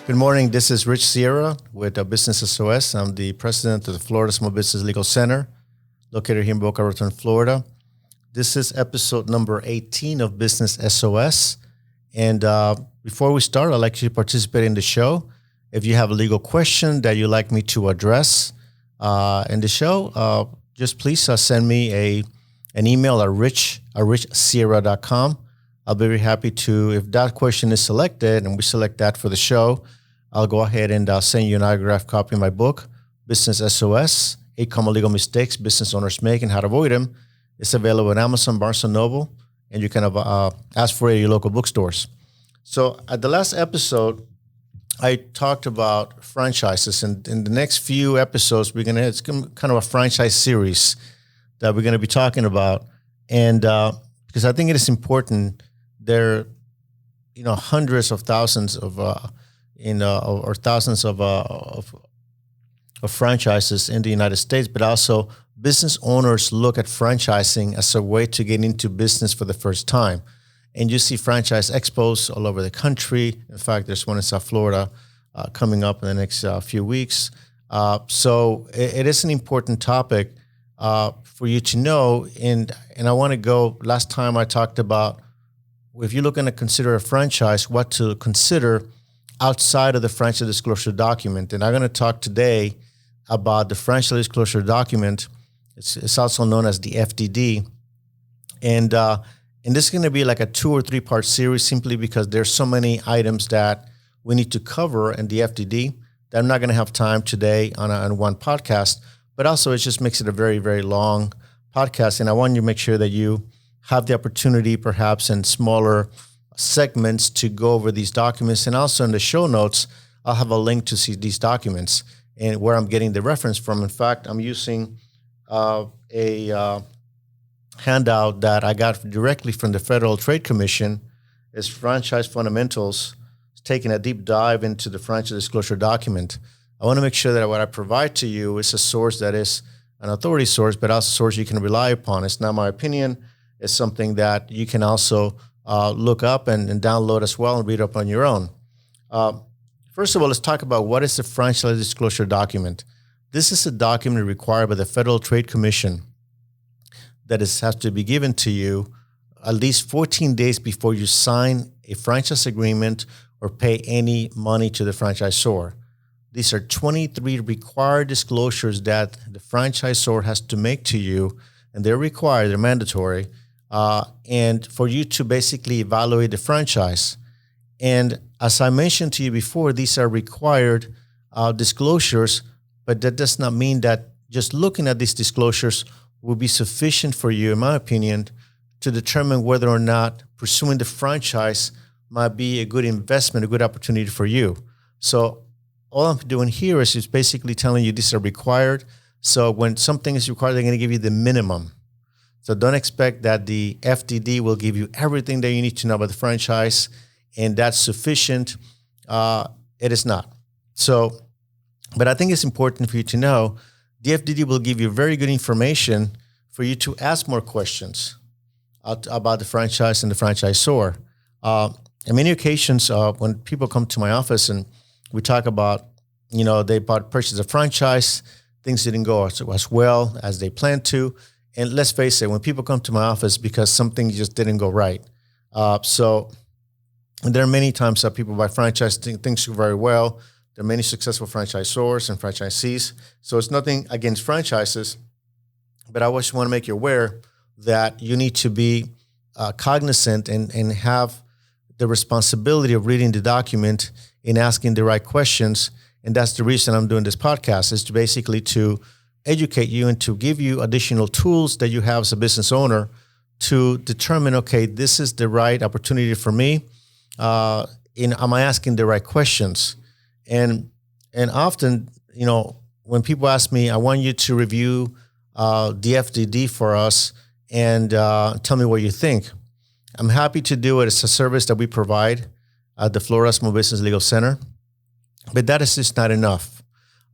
Good morning. This is Rich Sierra with Business SOS. I'm the president of the Florida Small Business Legal Center, located here in Boca Raton, Florida. This is episode number 18 of Business SOS. And before we start, I'd like you to participate in the show. If you have a legal question that you'd like me to address in the show, just please send me an email at richsierra.com. I'll be very happy to, if that question is selected and we select that for the show, I'll go ahead and send you an autographed copy of my book, Business SOS, 8 Common Legal Mistakes Business Owners Make and How to Avoid Them. It's available on Amazon, Barnes & Noble, and you can ask for it at your local bookstores. So at the last episode, I talked about franchises, and in the next few episodes, it's kind of a franchise series that we're going to be talking about. And because I think it is important, there are hundreds of thousands of or thousands of franchises in the United States, but also business owners look at franchising as a way to get into business for the first time. And you see franchise expos all over the country. In fact, there's one in South Florida coming up in the next few weeks. So it is an important topic for you to know. And I want to go, last time I talked about, if you're looking to consider a franchise, what to consider outside of the franchise disclosure document. And I'm going to talk today about the franchise disclosure document. It's also known as the FDD. And this is going to be like a 2 or 3 part series simply because there's so many items that we need to cover in the FDD that I'm not going to have time today on one podcast. But also it just makes it a very, very long podcast. And I want you to make sure that you have the opportunity perhaps in smaller segments to go over these documents. And also in the show notes, I'll have a link to see these documents and where I'm getting the reference from. In fact, I'm using a handout that I got directly from the Federal Trade Commission. It's Franchise Fundamentals. It's taking a deep dive into the franchise disclosure document. I want to make sure that what I provide to you is a source that is an authority source, but also a source you can rely upon. It's not my opinion. It's something that you can also look up and download as well and read up on your own. First of all, let's talk about what is the franchise disclosure document. This is a document required by the Federal Trade Commission that has to be given to you at least 14 days before you sign a franchise agreement or pay any money to the franchisor. These are 23 required disclosures that the franchisor has to make to you, and they're required, they're mandatory, and for you to basically evaluate the franchise. And as I mentioned to you before, these are required disclosures, but that does not mean that just looking at these disclosures will be sufficient for you, in my opinion, to determine whether or not pursuing the franchise might be a good investment, a good opportunity for you. So all I'm doing here is just basically telling you these are required. So when something is required, they're going to give you the minimum. So don't expect that the FDD will give you everything that you need to know about the franchise, and that's sufficient. It is not. So, but I think it's important for you to know the FDD will give you very good information for you to ask more questions about the franchise and the franchisor. On many occasions, when people come to my office and we talk about, they purchased a franchise, things didn't go as well as they planned to. And let's face it, when people come to my office because something just didn't go right. So there are many times that people buy franchise, things go very well. There are many successful franchisors and franchisees. So it's nothing against franchises, but I just want to make you aware that you need to be cognizant and have the responsibility of reading the document and asking the right questions. And that's the reason I'm doing this podcast, is to basically to educate you and to give you additional tools that you have as a business owner to determine, okay, this is the right opportunity for me. Am I asking the right questions? And often, when people ask me, I want you to review the FDD for us and tell me what you think. I'm happy to do it. It's a service that we provide at the Florida Small Business Legal Center, but that is just not enough.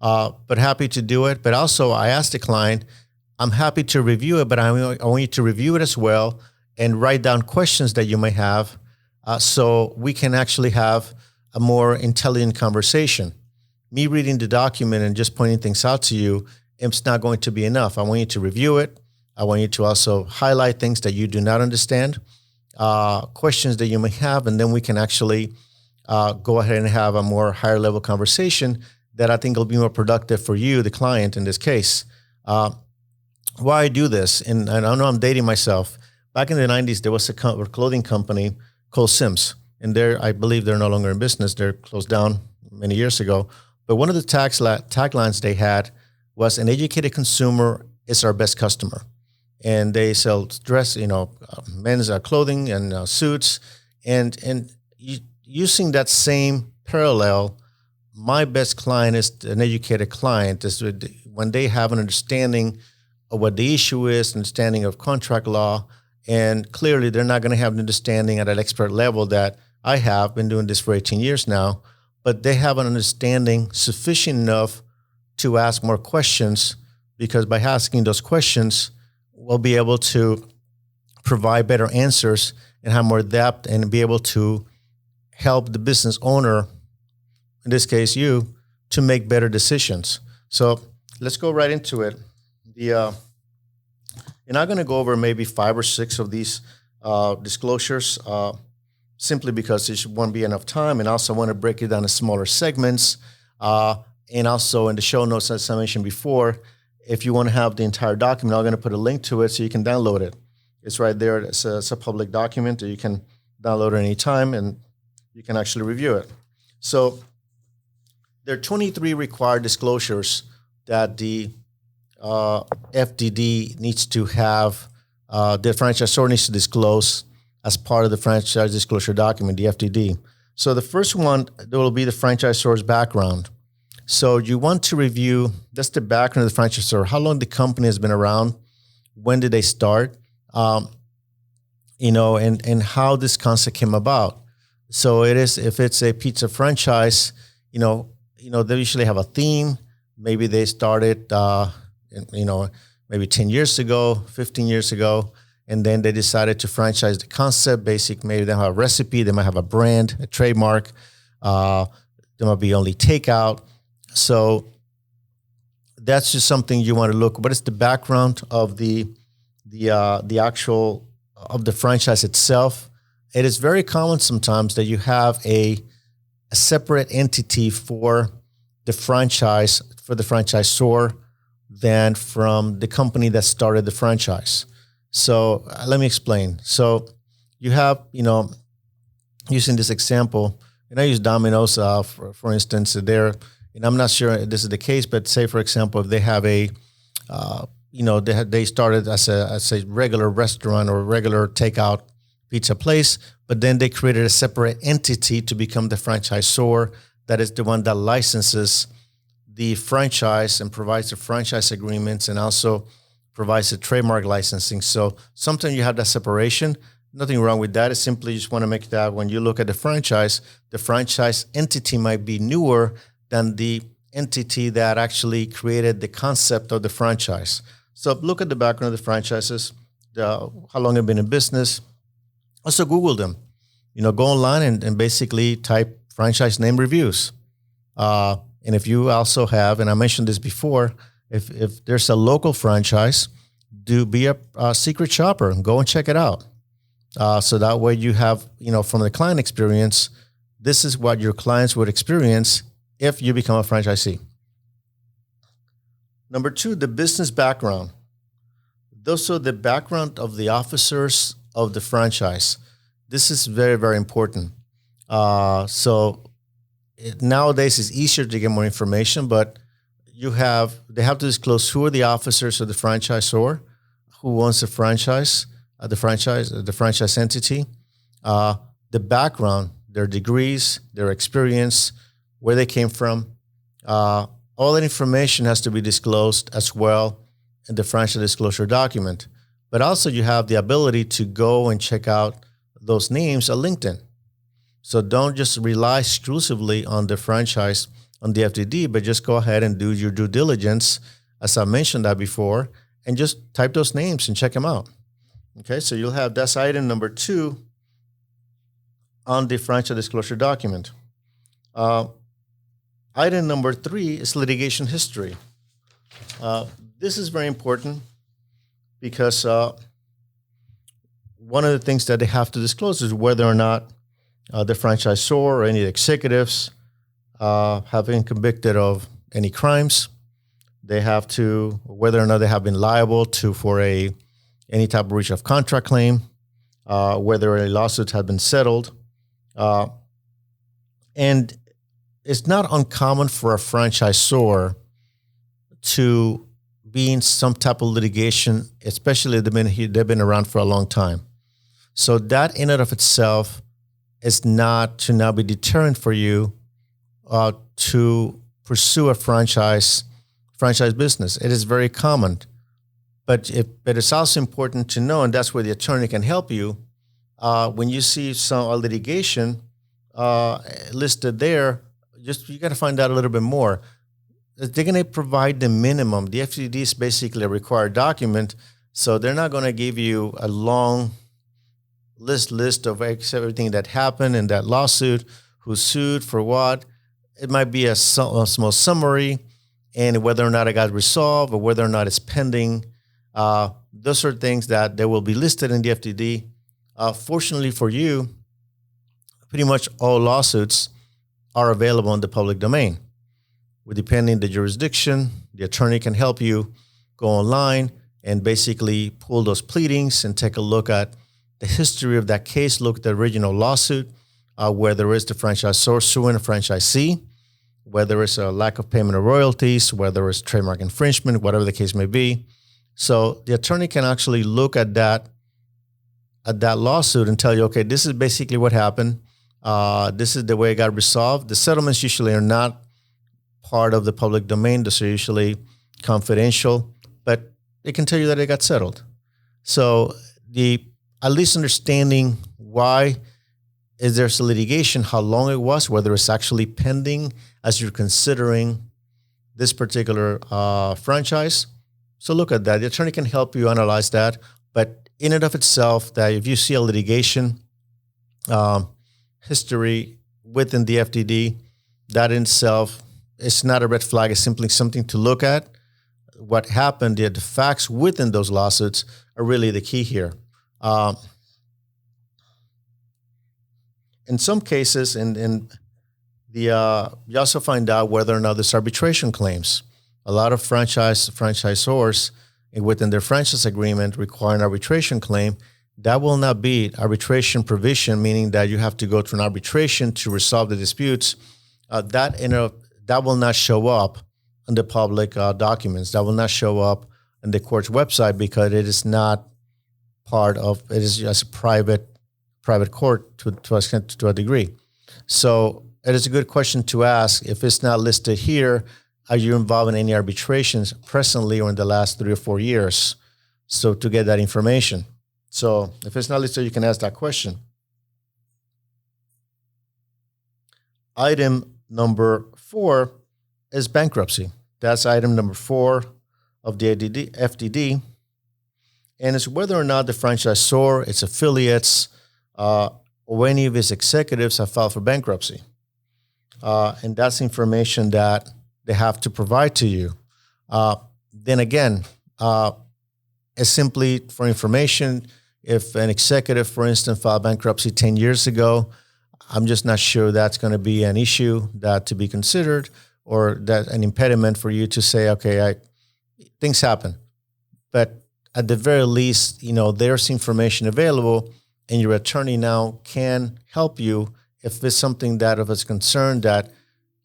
But happy to do it. But also I asked the client, I'm happy to review it, but I want you to review it as well and write down questions that you may have so we can actually have a more intelligent conversation. Me reading the document and just pointing things out to you, it's not going to be enough. I want you to review it. I want you to also highlight things that you do not understand, questions that you may have, and then we can actually go ahead and have a more higher level conversation that I think will be more productive for you, the client in this case. Why I do this, and I know I'm dating myself. Back in the 90s, there was a clothing company called Sims, and I believe they're no longer in business. They're closed down many years ago. But one of the taglines they had was, an educated consumer is our best customer. And they sell dress, men's clothing and suits. And using that same parallel, my best client is an educated client. Is when they have an understanding of what the issue is, understanding of contract law, and clearly they're not going to have an understanding at an expert level that I have. Been doing this for 18 years now, but they have an understanding sufficient enough to ask more questions, because by asking those questions, we'll be able to provide better answers and have more depth and be able to help the business owner, in this case you, to make better decisions. So let's go right into it. And I'm going to go over maybe 5 or 6 of these disclosures, simply because there won't be enough time, and also want to break it down into smaller segments. And also in the show notes, as I mentioned before, if you want to have the entire document, I'm going to put a link to it so you can download it. It's right there. It's a public document that you can download at any time, and you can actually review it. So there are 23 required disclosures that the FDD needs to have, the franchisor needs to disclose as part of the franchise disclosure document, the FDD. So the first one, there will be the franchisor's background. So you want to review, that's the background of the franchisor, how long the company has been around, when did they start, and how this concept came about. So if it's a pizza franchise, they usually have a theme. Maybe they started, maybe 10 years ago, 15 years ago, and then they decided to franchise the concept. Maybe they have a recipe, they might have a brand, a trademark. There might be only takeout. So that's just something you want to look. What is the background of the actual of the franchise itself? It is very common sometimes that you have a separate entity for the franchise, for the franchisor, than from the company that started the franchise. So let me explain. So you have, using this example, and I use Domino's for instance, and I'm not sure if this is the case, but say for example, if they have they started as a regular restaurant or regular takeout pizza place, but then they created a separate entity to become the franchisor. That is the one that licenses the franchise and provides the franchise agreements and also provides the trademark licensing. So sometimes you have that separation. Nothing wrong with that. It's simply you just want to make that when you look at the franchise entity might be newer than the entity that actually created the concept of the franchise. So look at the background of the franchises, how long they've been in business. Also Google them. Go online and basically type franchise name reviews. And if you also have, and I mentioned this before, if there's a local franchise, be a secret shopper and go and check it out. So that way you have, from the client experience, this is what your clients would experience if you become a franchisee. Number 2, the business background. Those are the background of the officers of the franchise. This is very, very important. Nowadays it's easier to get more information, but they have to disclose who are the officers of the franchisor, who owns the franchise, the franchise entity, the background, their degrees, their experience, where they came from. All that information has to be disclosed as well in the franchise disclosure document. But also you have the ability to go and check out those names on LinkedIn. So don't just rely exclusively on the franchise, on the FDD, but just go ahead and do your due diligence, as I mentioned that before, and just type those names and check them out. Okay, so you'll have that's item number 2 on the franchise disclosure document. Uh, Item number 3 is litigation history. This is very important because one of the things that they have to disclose is whether or not the franchisor or any executives have been convicted of any crimes. They have to, whether or not they have been liable for any type of breach of contract claim, whether a lawsuit has been settled. And it's not uncommon for a franchisor to be in some type of litigation, especially if they've been around for a long time. So that in and of itself is not to now be deterrent for you to pursue a franchise business. It is very common. But it's also important to know, and that's where the attorney can help you, when you see some litigation listed there, you got to find out a little bit more. They're going to provide the minimum. The FTD is basically a required document, so they're not going to give you a long list of everything that happened in that lawsuit, who sued for what. It might be a small summary, and whether or not it got resolved or whether or not it's pending. Those are things that they will be listed in the FTD. Fortunately for you, pretty much all lawsuits are available in the public domain. Depending on the jurisdiction, the attorney can help you go online and basically pull those pleadings and take a look at the history of that case, look at the original lawsuit, whether it's the franchisor suing a franchisee, whether it's a lack of payment of royalties, whether it's trademark infringement, whatever the case may be. So the attorney can actually look at that lawsuit and tell you, okay, this is basically what happened. This is the way it got resolved. The settlements usually are not part of the public domain. Those are usually confidential, but they can tell you that it got settled. So at least understanding why is there litigation, how long it was, whether it's actually pending as you're considering this particular franchise. So look at that. The attorney can help you analyze that. But in and of itself, that if you see a litigation history within the FTD, that in itself is not a red flag. It's simply something to look at. What happened, the facts within those lawsuits are really the key here. In some cases, you also find out whether or not there's arbitration claims. A lot of franchisors within their franchise agreement require an arbitration claim. That will not be arbitration provision, meaning that you have to go to an arbitration to resolve the disputes. That will not show up in the public documents. That will not show up on the court's website because it is not part of. It is just a private court to a degree. So it is a good question to ask. If it's not listed here, are you involved in any arbitrations presently or in the last 3 or 4 years? So to get that information. So if it's not listed, you can ask that question. Item number 4 is bankruptcy. That's item number 4 of the FTD. And it's whether or not the franchisor, its affiliates, or any of its executives have filed for bankruptcy. And that's information that they have to provide to you. Then again, it's simply for information. If an executive, for instance, filed bankruptcy 10 years ago, I'm just not sure that's going to be an issue that to be considered or that an impediment for you to say, okay, things happen. But at the very least, there's information available, and your attorney now can help you if it's something that of its concern that,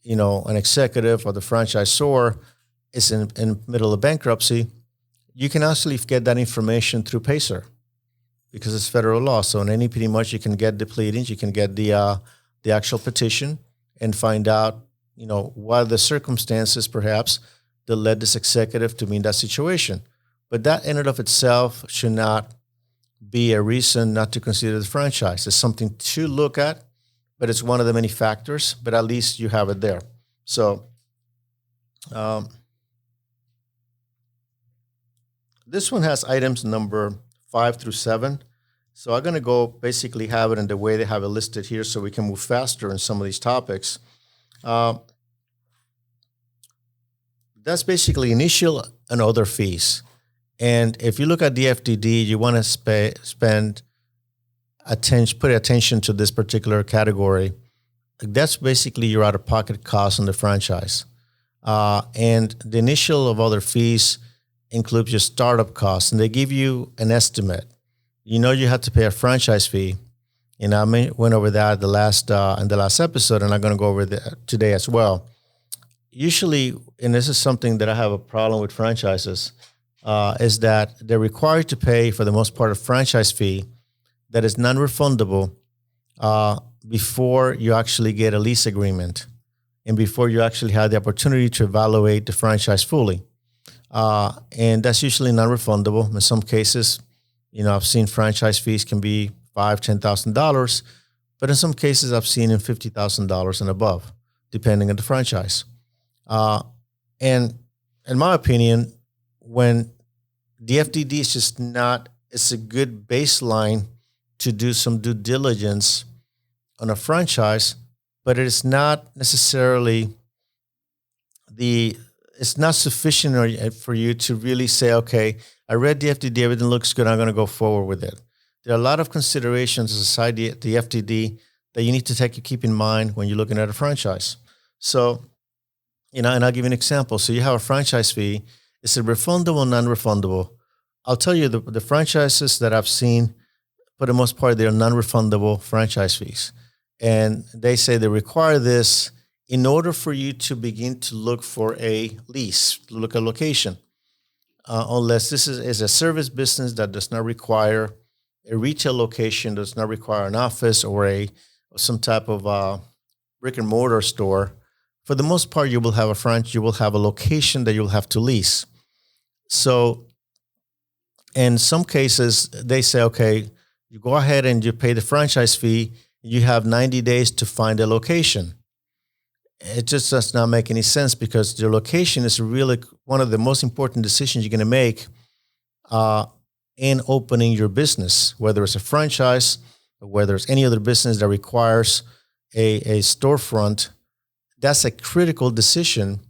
an executive or the franchisor is in the middle of bankruptcy. You can actually get that information through PACER because it's federal law. So in any pretty much you can get the pleadings, you can get the actual petition and find out, what are the circumstances perhaps that led this executive to be in that situation. But that in and of itself should not be a reason not to consider the franchise. It's something to look at, but it's one of the many factors, but at least you have it there. So this one has items number 5 through 7. So I'm going to go basically have it in the way they have it listed here so we can move faster in some of these topics. Uh, that's basically initial and other fees. And if you look at the FDD, you want to spend attention, put attention to this particular category. That's basically your out-of-pocket cost on the franchise. And the initial of other fees includes your startup costs, and they give you an estimate. You know you have to pay a franchise fee, and I went over that in the last episode, and I'm going to go over that today as well. Usually, and this is something that I have a problem with franchises, is that they're required to pay, for the most part, a franchise fee that is non-refundable before you actually get a lease agreement and before you actually have the opportunity to evaluate the franchise fully. And that's usually non-refundable. In some cases, I've seen franchise fees can be $5,000, $10,000, but in some cases I've seen in $50,000 and above, depending on the franchise. And in my opinion, when the FDD is just not, it's a good baseline to do some due diligence on a franchise, but it is not necessarily it's not sufficient for you to really say, okay, I read the FDD, everything looks good, I'm going to go forward with it. There are a lot of considerations aside the FDD that you need to keep in mind when you're looking at a franchise. So, and I'll give you an example. So you have a franchise fee. Is it refundable, non-refundable? I'll tell you the franchises that I've seen, for the most part, they're non-refundable franchise fees. And they say they require this in order for you to begin to look for a lease, look at location. Unless this is a service business that does not require a retail location, does not require an office or some type of brick and mortar store. For the most part, you will have a location that you'll have to lease. So in some cases, they say, okay, you go ahead and you pay the franchise fee. You have 90 days to find a location. It just does not make any sense because your location is really one of the most important decisions you're going to make in opening your business, whether it's a franchise or whether it's any other business that requires a storefront. That's a critical decision,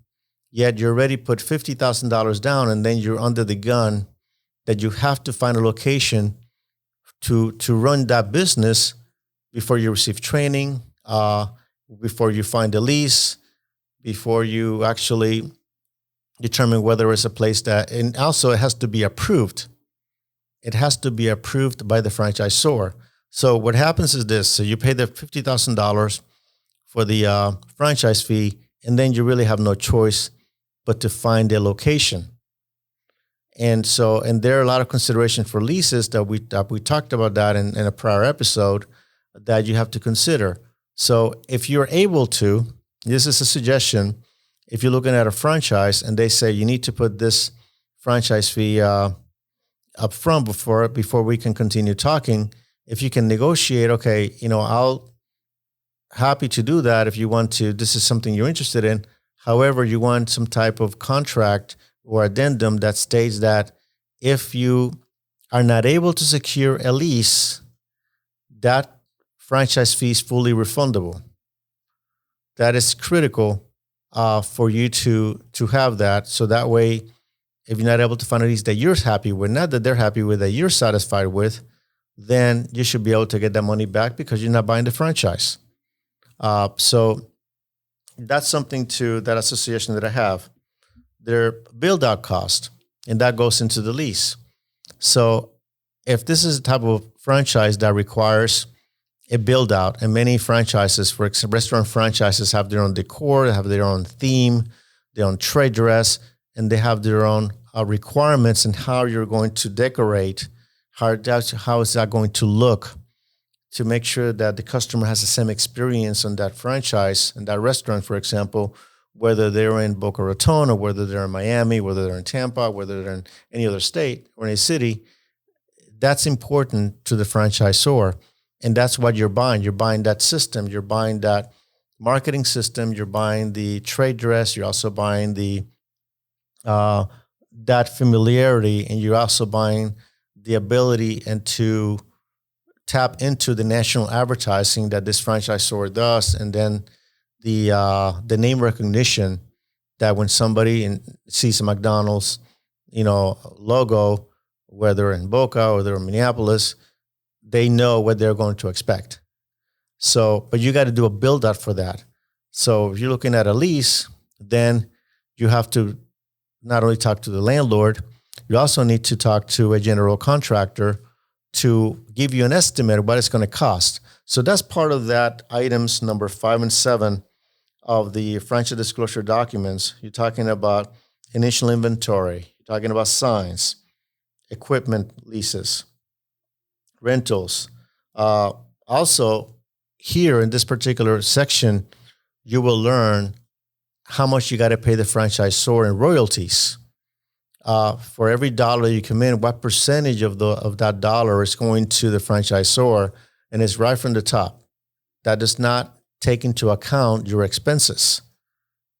yet you already put $50,000 down and then you're under the gun that you have to find a location to run that business before you receive training, before you find a lease, before you actually determine whether it's a place that, and also it has to be approved. It has to be approved by the franchisor. So what happens is this. So you pay the $50,000 for the franchise fee, and then you really have no choice but to find a location. And there are a lot of considerations for leases that we talked about that in a prior episode that you have to consider. So if you're able to, this is a suggestion, if you're looking at a franchise and they say you need to put this franchise fee up front before we can continue talking, if you can negotiate, okay, I'll happy to do that if you want to, this is something you're interested in. However, you want some type of contract or addendum that states that if you are not able to secure a lease, that franchise fee is fully refundable. That is critical for you to have that. So that way, if you're not able to find a lease that you're happy with, not that they're happy with, that you're satisfied with, then you should be able to get that money back because you're not buying the franchise. So that's something that association that I have. Their build-out cost, and that goes into the lease. So if this is a type of franchise that requires a build-out, and many franchises, for example, restaurant franchises have their own decor, they have their own theme, their own trade dress, and they have their own requirements and how you're going to decorate, how is that going to look to make sure that the customer has the same experience on that franchise and that restaurant, for example, whether they're in Boca Raton or whether they're in Miami, whether they're in Tampa, whether they're in any other state or any city. That's important to the franchisor. And that's what you're buying. You're buying that system. You're buying that marketing system. You're buying the trade dress. You're also buying that familiarity. And you're also buying the ability and to tap into the national advertising that this franchisor does. And then the name recognition that when somebody sees a McDonald's, logo, whether in Boca or they're in Minneapolis, they know what they're going to expect. So, but you got to do a build out for that. So if you're looking at a lease, then you have to not only talk to the landlord, you also need to talk to a general contractor to give you an estimate of what it's going to cost. So that's part of that items number 5 and 7 of the franchise disclosure documents. You're talking about initial inventory. You're talking about signs, equipment leases, rentals. Also, here in this particular section, you will learn how much you got to pay the franchisor in royalties. For every dollar you come in, what percentage of that dollar is going to the franchisor, and it's right from the top. That does not take into account your expenses.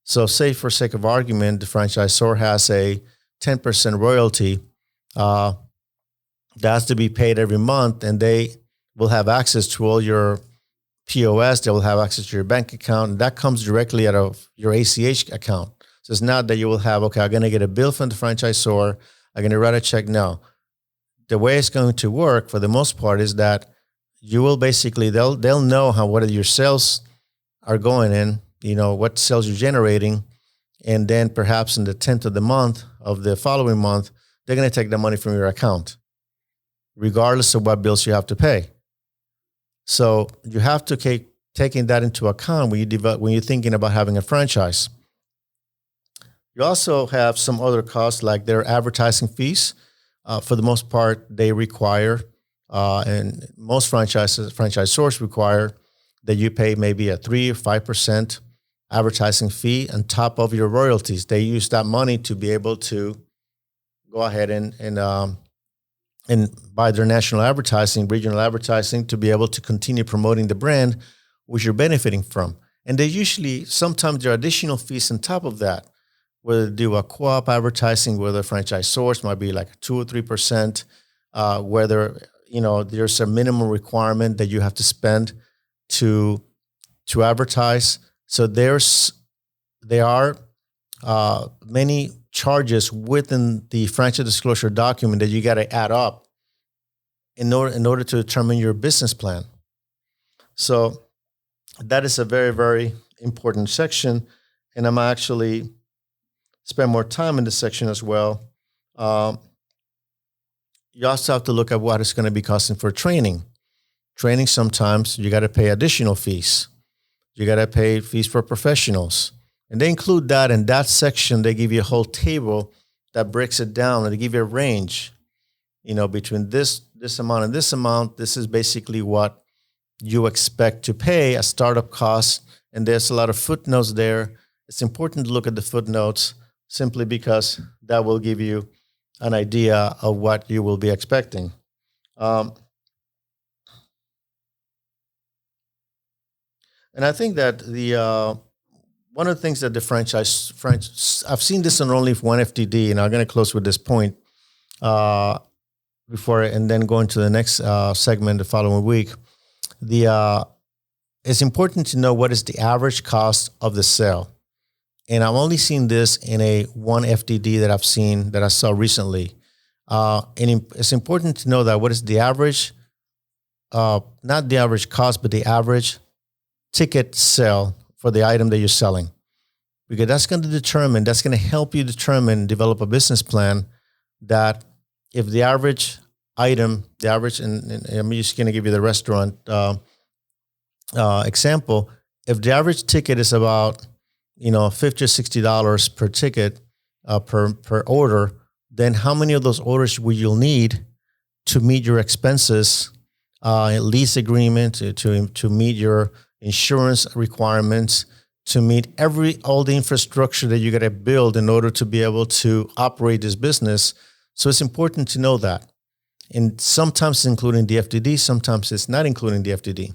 So say for sake of argument, the franchisor has a 10% royalty that has to be paid every month, and they will have access to all your POS. They will have access to your bank account, and that comes directly out of your ACH account. So it's not that you will have, okay, I'm going to get a bill from the franchisor, I'm going to write a check. No. The way it's going to work for the most part is that you will basically, they'll know what your sales are going in, what sales you're generating, and then perhaps in the 10th of the month of the following month, they're going to take the money from your account, regardless of what bills you have to pay. So you have to keep taking that into account when you're thinking about having a franchise. You also have some other costs like their advertising fees. For the most part, they require, and most franchisors require that you pay maybe a 3 or 5% advertising fee on top of your royalties. They use that money to be able to go ahead and buy their national advertising, regional advertising, to be able to continue promoting the brand, which you're benefiting from. And they usually, sometimes there are additional fees on top of that, whether they do a co-op advertising, whether franchisors might be like 2 or 3%, whether, there's a minimum requirement that you have to spend to advertise. So there are many charges within the franchise disclosure document that you got to add up in order to determine your business plan. So that is a very, very important section, and I'm actually spend more time in this section as well. You also have to look at what it's going to be costing for training. Training, sometimes you got to pay additional fees. You got to pay fees for professionals. And they include that in that section. They give you a whole table that breaks it down, and they give you a range, between this amount and this amount. This is basically what you expect to pay as startup costs. And there's a lot of footnotes there. It's important to look at the footnotes simply because that will give you an idea of what you will be expecting. And I think that one of the things that the franchise, I've seen this on only one FDD, and I'm going to close with this point before, and then go into the next segment the following week. It's important to know what is the average cost of the sale. And I've only seen this in one FDD that I saw recently. And it's important to know that what is the average, not the average cost, but the average ticket sale for the item that you're selling. Because that's going to help you develop a business plan that if the average item, and I'm just going to give you the restaurant example. If the average ticket is about, $50 or $60 per ticket per order, then how many of those orders will you need to meet your expenses, lease agreement, to meet your insurance requirements, to meet all the infrastructure that you got to build in order to be able to operate this business. So it's important to know that. And sometimes it's including the FDD, sometimes it's not including the FDD.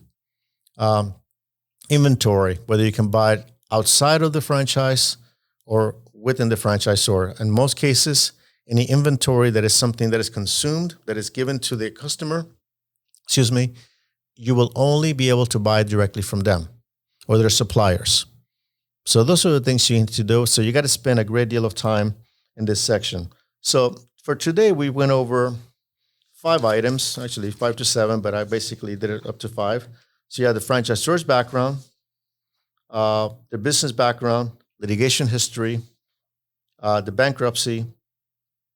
Inventory, whether you can buy it outside of the franchise or within the franchisor. In most cases, any inventory that is something that is consumed, that is given to the customer, you will only be able to buy directly from them or their suppliers. So those are the things you need to do. So you got to spend a great deal of time in this section. So for today, we went over 5 items, actually 5 to 7, but I basically did it up to 5. So you have the franchisor's background, the business background, litigation history, the bankruptcy,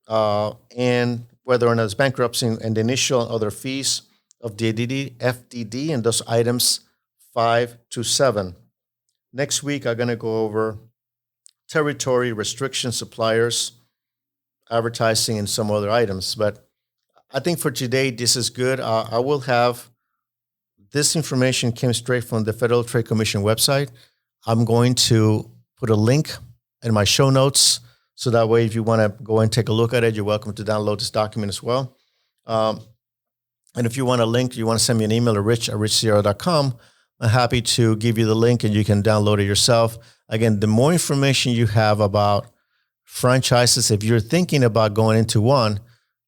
and whether or not it's bankruptcy and the initial and other fees of the FDD, and those items 5 to 7. Next week, I'm going to go over territory, restrictions, suppliers, advertising, and some other items. But I think for today, this is good. I will have this information came straight from the Federal Trade Commission website. I'm going to put a link in my show notes, so that way if you want to go and take a look at it, you're welcome to download this document as well. And if you want a link, you want to send me an email to rich@richsierra.com. I'm happy to give you the link and you can download it yourself. Again, the more information you have about franchises, if you're thinking about going into one,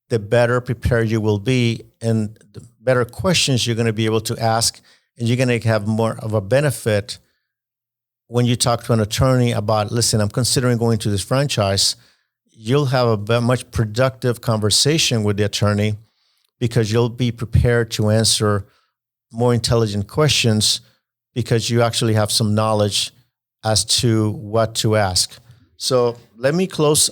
the better prepared you will be and the better questions you're going to be able to ask, and you're going to have more of a benefit when you talk to an attorney about, listen, I'm considering going to this franchise. You'll have a much productive conversation with the attorney because you'll be prepared to answer more intelligent questions because you actually have some knowledge as to what to ask. So let me close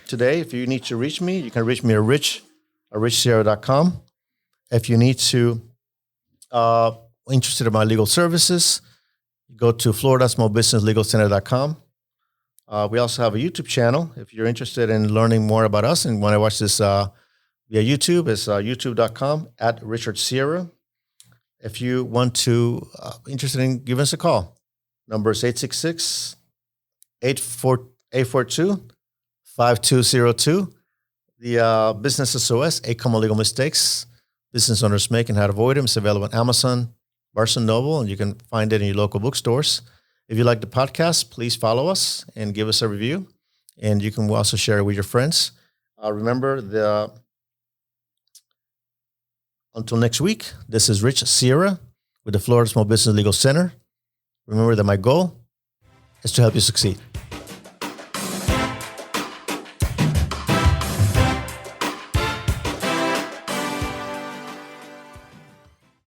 today. If you need to reach me, you can reach me at rich@richsierra.com. If you need to, interested in my legal services, go to floridasmallbusinesslegalcenter.com. We also have a YouTube channel. If you're interested in learning more about us and want to watch this via YouTube, it's youtube.com @RichardSierra. If you want to, interested in, give us a call. Number is 866-842-5202. The Business SOS, 8 Common Legal Mistakes business owners make and how to avoid them. It's available on Amazon, Barnes & Noble, and you can find it in your local bookstores. If you like the podcast, please follow us and give us a review. And you can also share it with your friends. Remember, until next week, this is Rich Sierra with the Florida Small Business Legal Center. Remember that my goal is to help you succeed.